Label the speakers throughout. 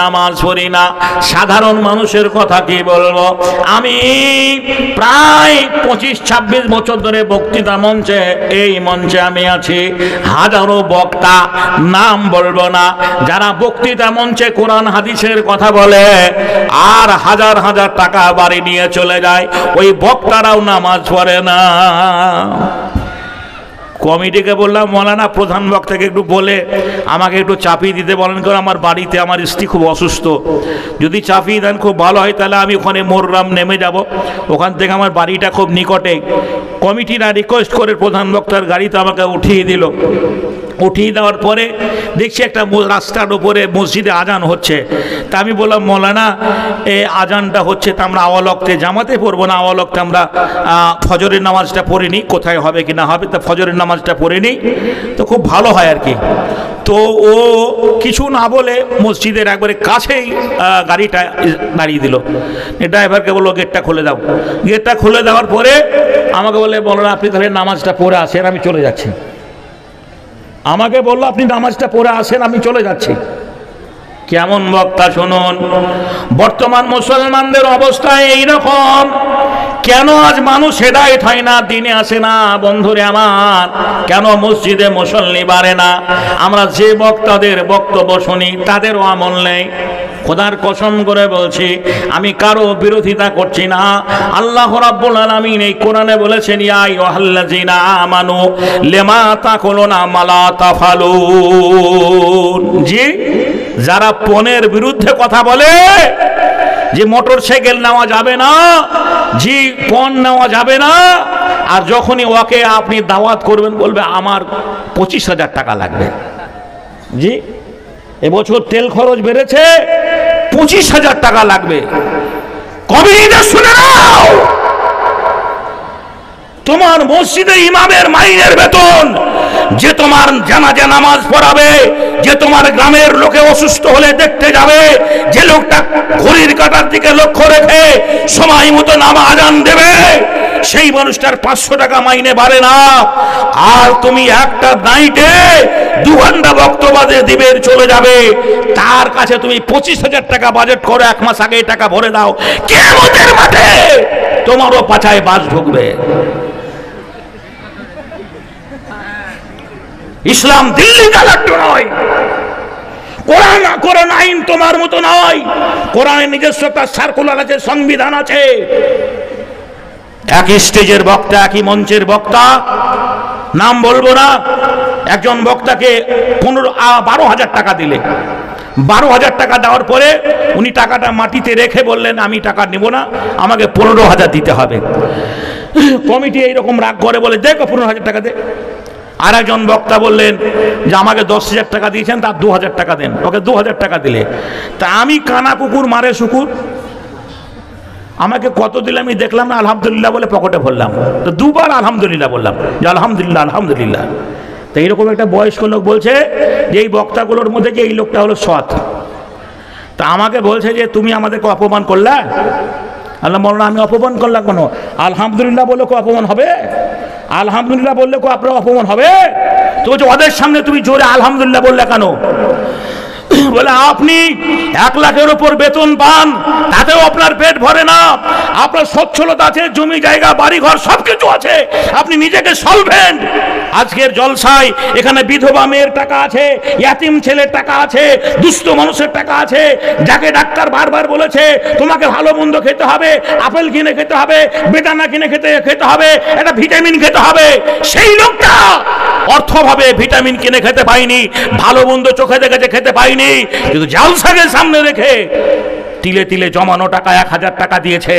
Speaker 1: নামাজ পড়ি না, সাধারণ মানুষের কথা কি বলবো। আমি প্রায় 25-26 বছর ধরে বক্তৃতা মঞ্চে, এই মঞ্চে আমি আছি। হাজারো বক্তা, নাম বলবো না, যারা বক্তৃতা মঞ্চে কোরআন হাদিসের কথা বলে আর হাজার হাজার টাকা বাড়ি নিয়ে চলে যায়, ওই বক্তারাও নামাজ পড়ে না। কমিটিকে বললাম, মৌলানা প্রধান বক্তাকে একটু বলে আমাকে একটু চাপিয়ে দিতে বলেন, কারণ আমার বাড়িতে আমার স্ত্রী খুব অসুস্থ, যদি চাপিয়ে দেন খুব ভালো হয়, তাহলে আমি ওখানে মোররাম নেমে যাব, ওখান থেকে আমার বাড়িটা খুব নিকটে। কমিটিরা রিকোয়েস্ট করে প্রধান বক্তার গাড়িতে আমাকে উঠিয়ে দিল। উঠিয়ে দেওয়ার পরে দেখছি একটা রাস্তার উপরে মসজিদে আজান হচ্ছে। তা আমি বললাম, মৌলানা এই আজানটা হচ্ছে, তা আমরা আওয়ালক্তে জামাতে পড়বো না, আওয়ালক্তে আমরা ফজরের নামাজটা পড়ে নিই, কোথায় হবে কি না হবে, তা ফজরের নামাজটা পড়ে নিই তো খুব ভালো হয় আর কি। তো ও কিছু না বলে মসজিদের একবারে কাছেই গাড়িটা দাঁড়িয়ে দিল। ড্রাইভারকে বললো গেটটা খুলে দাও। গেটটা খুলে দেওয়ার পরে আমাকে বলে, মৌলানা আপনি তাহলে নামাজটা পড়ে আসেন, আমি চলে যাচ্ছি। আমাকে বললো আপনি নামাজটা পড়ে আসেন, আমি চলে যাচ্ছি। কেমন বক্তা শুনুন। বর্তমান মুসলমানদের অবস্থা এইরকম। কেন আজ মানুষ হেদায়েত হয় না, দিনে আসে না? বন্ধুরে আমার, কেন মসজিদে মুসল্লি বাড়ে না? আমরা যে বক্তাদের বক্তব্য শুনি তাদেরও আমল নেই। খোদার কসম করে বলছি, আমি কারো বিরোধিতা করছি না। আল্লাহ রাব্বুল আলামিন এই কোরআনে বলেছেন, ইয়া আইয়ুহাল্লাযীনা আমানু লিমা তাকুলুনা মা লা তাফালুন। জি, যারা পণের বিরুদ্ধে কথা বলে যে মোটর সাইকেল নেওয়া যাবে না, জি পণ নেওয়া যাবে না, আর যখনই ওকে আপনি দাওয়াত করবেন বলবে আমার 25,000 টাকা লাগবে। জি, এবছর তেল খরচ বেড়েছে, 25,000 টাকা লাগবে। কবিরা শুনে নাও, তোমার মসজিদে ইমামের মাইনের বেতন, যে তোমার জানাজা নামাজ পড়াবে, যে তোমার গ্রামের লোকে অসুস্থ হলে দেখতে যাবে, যে লোকটা ঘড়ির কাঁটার দিকে লক্ষ্য রেখে সময় মতো নামাজ আজান দেবে, সেই মানুষটার 500 টাকা মাইনে বাড়ে না। আর তুমি একটা নাইটে 2 ঘন্টা বক্তব্য দিবে, চলে যাবে, তার কাছে তুমি 25,000 টাকা বাজেট করো, 1 মাস আগে টাকা ভরে দাও, কিয়ামতের মাঠে তোমারও পাছায় বাস ঢুকবে। ইসলাম দিল্লি কালাট্টু নয়, কোরআন আইন তোমার মতো নয়। কোরআনের নিজস্ব একটা সার্কুলার আছে, সংবিধান আছে। এক স্টেজের বক্তা, একই মঞ্চের বক্তা, নাম বলবো না, একজন বক্তাকে 12,000 টাকা দিলে, 12,000 টাকা দেওয়ার পরে উনি টাকাটা মাটিতে রেখে বললেন, আমি টাকা নেব না, আমাকে 15,000 দিতে হবে। কমিটি এইরকম রাগ করে বলে, দেখো 15,000 টাকা দে। আর একজন বক্তা বললেন যে আমাকে 10,000 টাকা দিয়েছেন, তার 2,000 টাকা দেন। ওকে 2,000 টাকা দিলে, তা আমি কানা কুকুর মারে শুকুর, আমাকে কত দিলে আমি দেখলাম না, আলহামদুলিল্লাহ বলে পকেটে ভরলাম। তো 2 বার আলহামদুলিল্লাহ বললাম, যে আলহামদুলিল্লাহ আলহামদুলিল্লাহ। তো এইরকম একটা বয়স্ক লোক বলছে যে এই বক্তাগুলোর মধ্যে যে এই লোকটা হলো সৎ। তা আমাকে বলছে যে তুমি আমাদেরকে অপমান করলা। আল্লাহ মৌলানা, আমি অপমান করলাম কেন? আলহামদুলিল্লাহ বললে কো অপমান হবে? আলহামদুলিল্লাহ বললে কো আপনার অপমান হবে? তো বলছে ওদের সামনে তুমি জোরে আলহামদুলিল্লাহ বললে কেন? বলে আপনি 1 লাখের উপর বেতন পান, তাতেও আপনার পেট ভরে না, আপনার সচ্ছলতা আছে, জমি জায়গা বাড়ি ঘর সবকিছু আছে, আপনি নিজেকে সলভেন্ট। আজকের জলসায় এখানে বিধবা মেয়ের টাকা আছে, ইয়াতিম ছেলের টাকা আছে, দুস্থ মানুষের টাকা আছে, যাকে ডাক্তার বারবার বলেছে তোমাকে ভালো মন্দ খেতে হবে, আপেল কিনে খেতে হবে, বেদানা কিনে খেতে হবে, একটা ভিটামিন খেতে হবে, সেই লোকটা অর্থভাবে ভিটামিন কিনে খেতে পাইনি, ভালো মন্দ চোখে দেখেছে খেতে পাইনি, কিন্তু জালসাকে সামনে রেখে তিলে তিলে জমানো টাকা 1,000 টাকা দিয়েছে,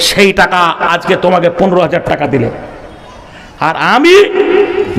Speaker 1: সেই টাকা আজকে তোমাকে 15,000 টাকা দিলে। আর আমি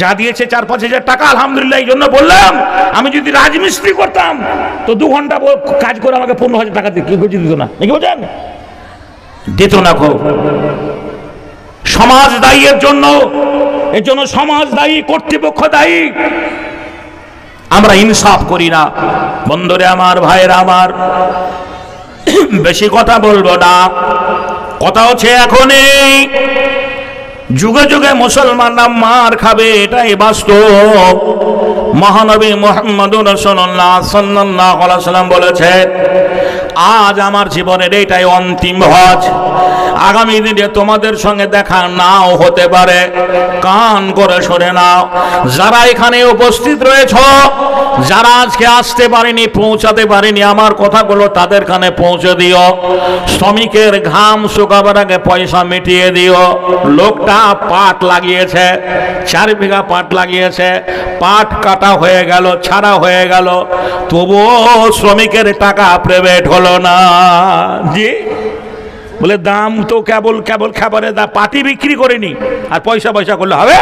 Speaker 1: যা দিয়েছে 4-5 হাজার টাকা, আলহামদুলিল্লাহ। এই জন্য বললাম, আমি যদি রাজমিস্ত্রি করতাম তো 2 ঘন্টা কাজ করে আমাকে 15,000 টাকা দিয়ে কি দিত না, নাকি বলছেন? দিত না। খুব সমাজ দায়ী এর জন্য, এর জন্য সমাজ দায়ী, কর্তৃপক্ষ দায়ী। আমরা ইনসাফ করি না। বন্ধুরে আমার, ভাইয়েরা আমার, বেশি কথা বলবো না। কথা হচ্ছে এখনই যুগে যুগে মুসলমানরা মার খাবে, এটাই বাস্তব। মহানবী মুহাম্মদুর রাসূলুল্লাহ সাল্লাল্লাহু আলাইহি ওয়াসাল্লাম বলেছেন, আজ আমার জীবনের এটাই অন্তিম হজ। আগামী দিনে তোমাদের সঙ্গে দেখা নাও হতে পারে। কান করে শুনে নাও, যারা এখানে উপস্থিত রয়েছ, যারা আজকে আসতে পারেনি, পৌঁছাতে পারেনি, আমার কথাগুলো তাদের কানে পৌঁছে দিও। শ্রমিকের ঘাম শুকাবার আগে পয়সা মিটিয়ে দিও। লোকটা পাট লাগিয়েছে, 4 বিঘা পাট লাগিয়েছে, পাট কাটা হয়ে গেল, ছাড়া হয়ে গেল, তবুও শ্রমিকের টাকা পেমেন্ট হলো না। জি বলে দাম তো কেবল খাবারে দাম, পাটি বিক্রি করেনি আর পয়সা করলে হবে?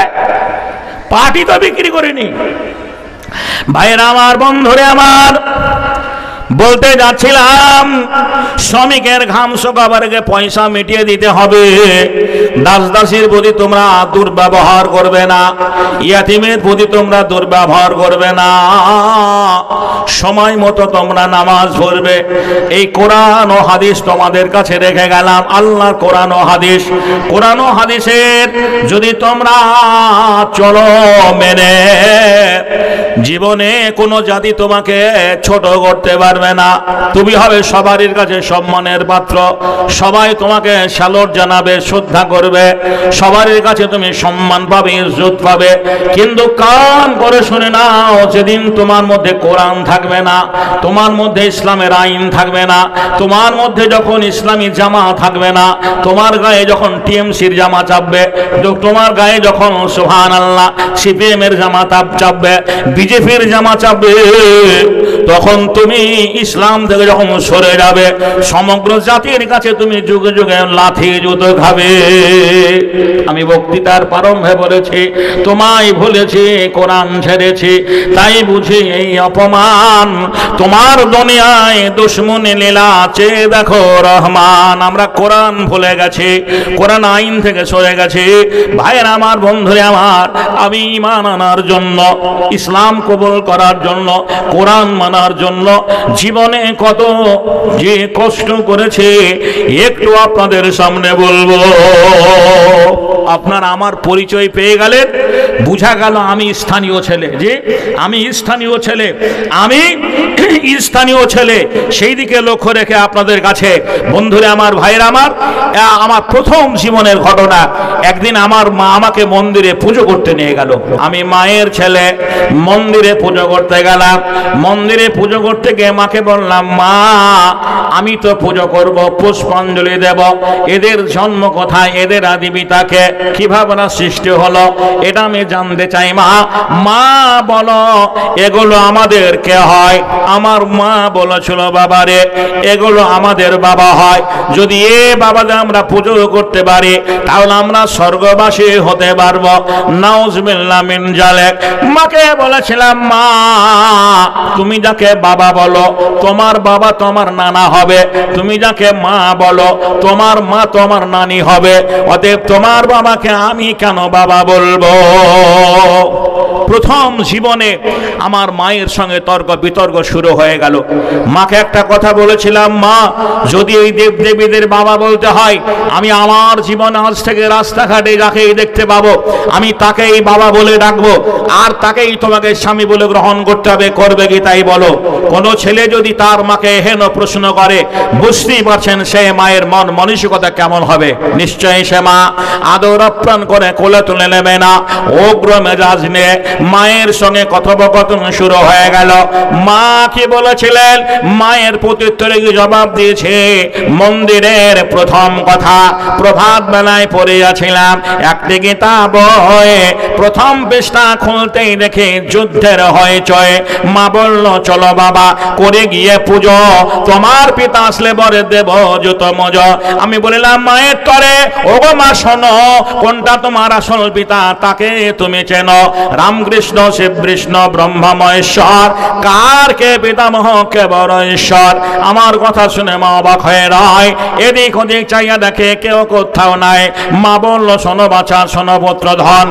Speaker 1: পাটি তো বিক্রি করেনি। ভাইরা আমার, বন্ধুরে আমার, বলতে যাচ্ছিলাম, শ্রমিকের ঘাম শুকাবার আগে পয়সা মিটিয়ে দিতে হবে। দাস দাসীর প্রতি তোমরা দুর্ব্যবহার করবে না, ইয়াতিমের প্রতি তোমরা দুর্ব্যবহার করবে না, সময় মতো তোমরা নামাজ পড়বে। এই কোরআন ও হাদিস তোমাদের কাছে রেখে গেলাম, আল্লাহর কোরআন ও হাদিস। কোরআন ও হাদিসের যদি তোমরা চলো মেনে, জীবনে কোনো জাতি তোমাকে ছোট করতে পারবে না। তুমি হবে সবারই কাছে সম্মানের পাত্র, সবাই তোমাকে সালট জানাবে, শ্রদ্ধা করবে, সবারই কাছে তুমি সম্মান পাবে, ইজ্জত পাবে। কিন্তু কান করে শুনে নাও, যেদিন তোমার মধ্যে কোরআন থাকবে না, তোমার মধ্যে ইসলামের আইন থাকবে না, তোমার মধ্যে যখন ইসলামী জামা থাকবে না, তোমার গায়ে যখন টিএমসির জামা চাপবে, তোমার গায়ে যখন সুবহানাল্লাহ সিপিএম এর জামা চাপবে, বিজেপির জামা চাপবে, তখন তুমি ইসলাম থেকে যখন সরে যাবে, সমগ্র জাতির কাছে তুমি যুগে যুগে লাথি জুতো খাবে। আমি বক্তৃতার প্রারম্ভে বলেছি, তোমায় ভুলেছি, কোরআন ছেড়েছি, তাই বুঝি এই অপমান। তোমার দুনিয়ায় দুশ্মনী লীলা, চেয়ে দেখো রহমান। আমরা কোরআন ভুলে গেছি, কোরআন আইন থেকে সরে গেছি। ভাইয়ের আমার, বন্ধুরে আমার, আমি ঈমান আনার জন্য, ইসলাম কবুল করার জন্য, কোরআন মানার জন্য জীবনে কত যে কষ্ট করেছে একটু আপনাদের সামনে বলবো। আপনারা আমার পরিচয় পেয়ে গেলেন, বুঝা গেল আমি স্থানীয় ছেলে। যে আমি স্থানীয় ছেলে, আমি স্থানীয় ছেলে, সেই দিকে লক্ষ্য রেখে আপনাদের কাছে, বন্ধুরা আমার, ভাইয়েরা আমার প্রথম জীবনের ঘটনা। একদিন আমার মা আমাকে মন্দিরে পুজো করতে নিয়ে গেল। আমি মায়ের ছেলে, মন্দিরে পুজো করতে গেলাম। মন্দিরে পুজো করতে গিয়ে মাকে বললাম, মা আমি তো পুজো করব, পুষ্পাঞ্জলি দেব, এদের জন্ম কোথায়, এদের আদি পিতাকে কিভাবে সৃষ্টি হলো এটা আমি জানতে চাই। মা বলো এগুলো আমাদের কে হয়? আমার মা বলেছিল, বাবারে এগুলো আমাদের বাবা হয়। যদি এ বাবাদের আমরা পুজো করতে পারি, তাহলে আমরা স্বর্গবাসী হতে পারবো। নাউজুবিল্লাহ মিন জালিক। মাকে বলেছিলাম, মা তুমি যাকে বাবা বলো, তোমার বাবা তোমার নানা হবে। তুমি যাকে মা বলো, তোমার মা তোমার নানি হবে। অতএব তোমার বাবাকে আমি কেন বাবা বলবো? প্রথম জীবনে আমার মায়ের সঙ্গে তর্ক বিতর্ক শুরু হয়ে গেল। মাকে একটা কথা বলেছিলাম, মা যদি এই দেব দেবীদের বাবা বলতে হয়, আমি আমার জীবনে আজ থেকে রাস্তাঘাটে যাকেই দেখতে পাবো আমি তাকেই বাবা বলে ডাকবো, আর তাকেই তোমাকে স্বামী বলে গ্রহণ করতে হবে। করবে কি তাই বলো? কোন ছেলে যদি তার মাকে হেন প্রশ্ন করে, বুঝতেই পারছেন সে মায়ের মন মানসিকতা কেমন হবে। নিশ্চয়ই সে মা আদর আপ্যায়ন করে কোলে তুলে নেবে না। উগ্র মেজাজ নিয়ে মায়ের সঙ্গে কথোপকথন শুরু হয়ে গেল। মা কি বলেছিলেন? মায়ের প্রত্যুত্তরে জবাব দিয়েছে, মন্দিরের প্রথম কথা প্রভাত বেলায় পড়িয়াছিলাম একটি গীতা বই, প্রথম পৃষ্ঠা খুলতেই দেখে যুদ্ধের হইচই। মা বলল, চলো বাবা করে গিয়ে পুজো, তোমার পিতা আসলে বরে দেব জুতো মজ। আমি বলিলাম, মায়ের তরে, ওগো মা শোনো, কোনটা তোমার আসল পিতা তাকে তুমি চেনো? রামকৃষ্ণ, শিব, বিষ্ণু, ব্রহ্মা, মহেশ্বর, কার কে পিতামহ, কে বড় ঈশ্বর? আমার কথা শুনে মা অবাক হয়ে রয়, এদিক ওদিক চাইয়া দেখে কেউ কোথাও নাই। মা বলল, শোনো বাছা, শোনো পুত্র ধন,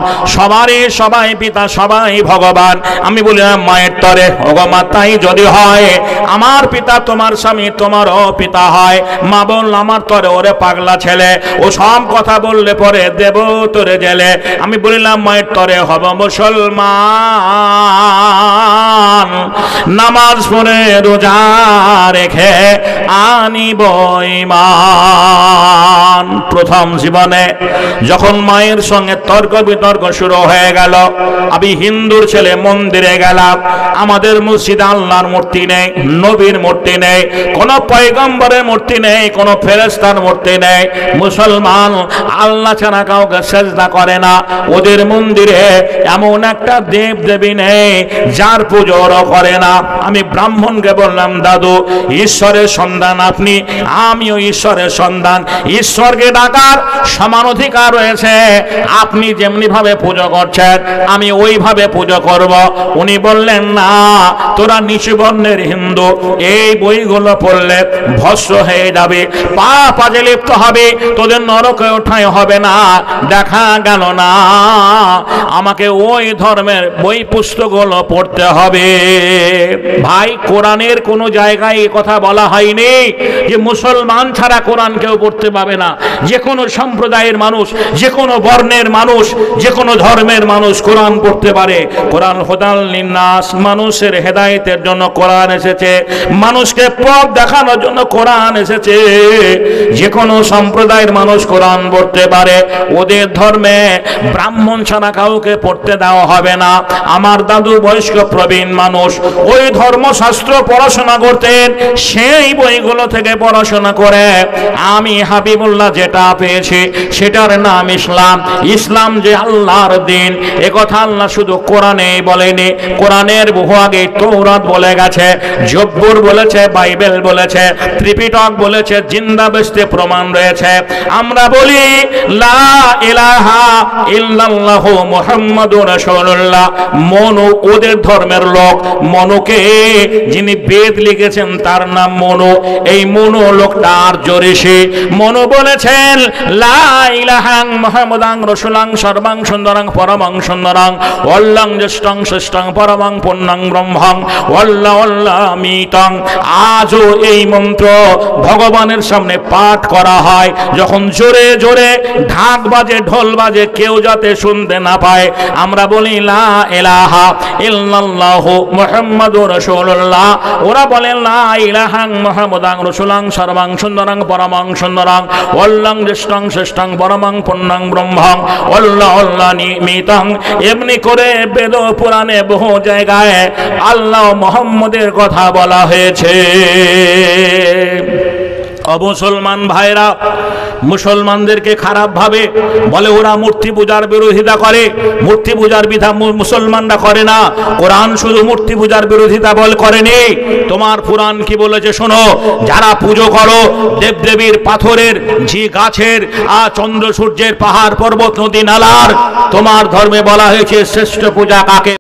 Speaker 1: সবাই পিতা, সবাই ভগবান। আমি বললাম, মায়ের তরে, ওগো মা তাই যদি হয়, আমার পিতা তোমার স্বামী তোমারও পিতা হয়। মা বলল, আমার তরে, ওরে পাগলা ছেলে, ও সব কথা বললে পরে দেব তোরে জেলে। আমি বললাম, মায়ের তরে হব মুসলমান। মুসলমান নামাজ পড়ে রোজা রেখে আনিব ঈমান। প্রথম জীবনে যখন মায়ের সঙ্গে তর্ক বিতর্ক শুরু হয়ে গেল, আমি হিন্দুর ছেলে মন্দিরে গেলাম, আমাদের মসজিদে আল্লাহর মূর্তি নেই, নবীর মূর্তি নেই, কোন পয়গম্বরের মূর্তি নেই, কোন ফেরেশতার মূর্তি নেই। মুসলমান আল্লাহ ছাড়া কাউকে সেজদা করে না। ওদের মন্দিরে এমন একটা দেব দেবী নেই যার পুজোরও করে না। আমি ব্রাহ্মণকে বললাম, দাদু ঈশ্বরের সন্তান আপনি, আমিও ঈশ্বরের সন্তান, ঈশ্বরকে ডাকার সমান অধিকার রয়েছে। আপনি যেমনি ভাবে পুজো করছেন আমি ওইভাবে পুজো করব। উনি বললেন, না, তোরা নিচু বর্ণের হিন্দু, এই বইগুলো পড়লে ভস্ম হয়ে যাবে, পাপ আজে লিপ্ত হবে, তোদের নরকে ওঠাই হবে না। দেখা গেল না আমাকে ওই ধর্মের বই পুস্তকগুলো পড়তে হবে। ভাই, কোরআনের কোনো জায়গায় এই কথা বলা হয়নি যে মুসলমান ছাড়া কোরআন কেউ পড়তে পাবে না। যে কোনো সম্প্রদায়ের মানুষ, যে কোনো বর্ণের মানুষ, যে কোনো ধর্মের মানুষ কোরআন পড়তে পারে। কোরআন হুদাল লিন্নাস, মানুষের হেদায়েতের জন্য কোরআন এসেছে, মানুষকে পথ দেখানোর জন্য কোরআন এসেছে। যে কোনো সম্প্রদায়ের মানুষ কোরআন পড়তে পারে। ওদের ধর্মে ব্রাহ্মণ ছাড়া কাউকে পড়তে দেওয়া হবে না। আমার দাদু বয়স্ক প্রবীণ মানুষ, ওই ধর্মশাস্ত্র পড়াশোনা করতেন, সেই বইগুলো থেকে পড়াশোনা করে আমি হাবিবুল্লাহ যেটা পেয়েছি সেটার নাম ইসলাম। ইসলাম যে আল্লাহর দিন, এ কথা আল্লাহ শুধু কোরআনে বলেনি, কোরআনের বহু আগে তৌরাত বলে গেছে, জব্বুর বলেছে, বাইবেল বলেছে, ত্রিপিটক বলেছে, জিন্দা বেস্তে প্রমাণ রয়েছে। আমরা বলি লা ইলাহা ইল্লাল্লাহু মুহাম্মাদুর রাসূলুল্লাহ। মনু ওদের ধর্মের লোক, মনুকে যিনি বেদ লিখেছেন তার নাম মনু। এই মনু লোকটা আর্য ঋষি। মনু বলেছেন লা ইলাহা মুহাম্মাদাং রাসূলাং সর্বাং সুন্দরাং পরমাং সুন্দরাং ওয়াল্লাং জ্যেষ্ঠং শ্রেষ্ঠং পরমাং পূর্ণাং ব্রহ্মং ওয়াল্লা ওয়াল্লা মিতং। আজও এই মন্ত্র ভগবানের সামনে পাঠ করা হয়। যখন জোরে জোরে ঢাক বাজে, ঢোল বাজে, কেউ যাতে শুনতে না পায়, আমরা বলি লা ইলাহা ইল্লাল্লাহু মুহাম্মাদুর রাসূলুল্লাহ। ওরা বলেন লা ইলাহা মুহাম্মাদাং রাসূলাং সর্বাং সুন্দরাং পরমাং সুন্দরাং ওয়াল্লাং জ্যেষ্ঠং শ্রেষ্ঠং পরমাং পূর্ণাং ব্রহ্মং ওয়াল্লা ওয়াল্লা মিতং। এমনি করে বেদ পুরাণে বহু জায়গায় আল্লাহ মুহাম্মদের কথা বলা হয়েছে। অমুসলমান ভাইরা মুসলমানদেরকে খারাপ ভাবে বলে ওরা মূর্তি পূজার বিরোধিতা করে। মূর্তি পূজার বিধা মুসলমানরা করে না। কোরআন শুধু মূর্তি পূজার বিরোধিতা বল করেনি। তোমার পুরাণ কি বলেছে শোনো, যারা পুজো করো দেবদেবীর, পাথরের, ঝি গাছের, চন্দ্র সূর্যের, পাহাড় পর্বত নদী নালার, তোমার ধর্মে বলা হয়েছে শ্রেষ্ঠ পূজা কাকে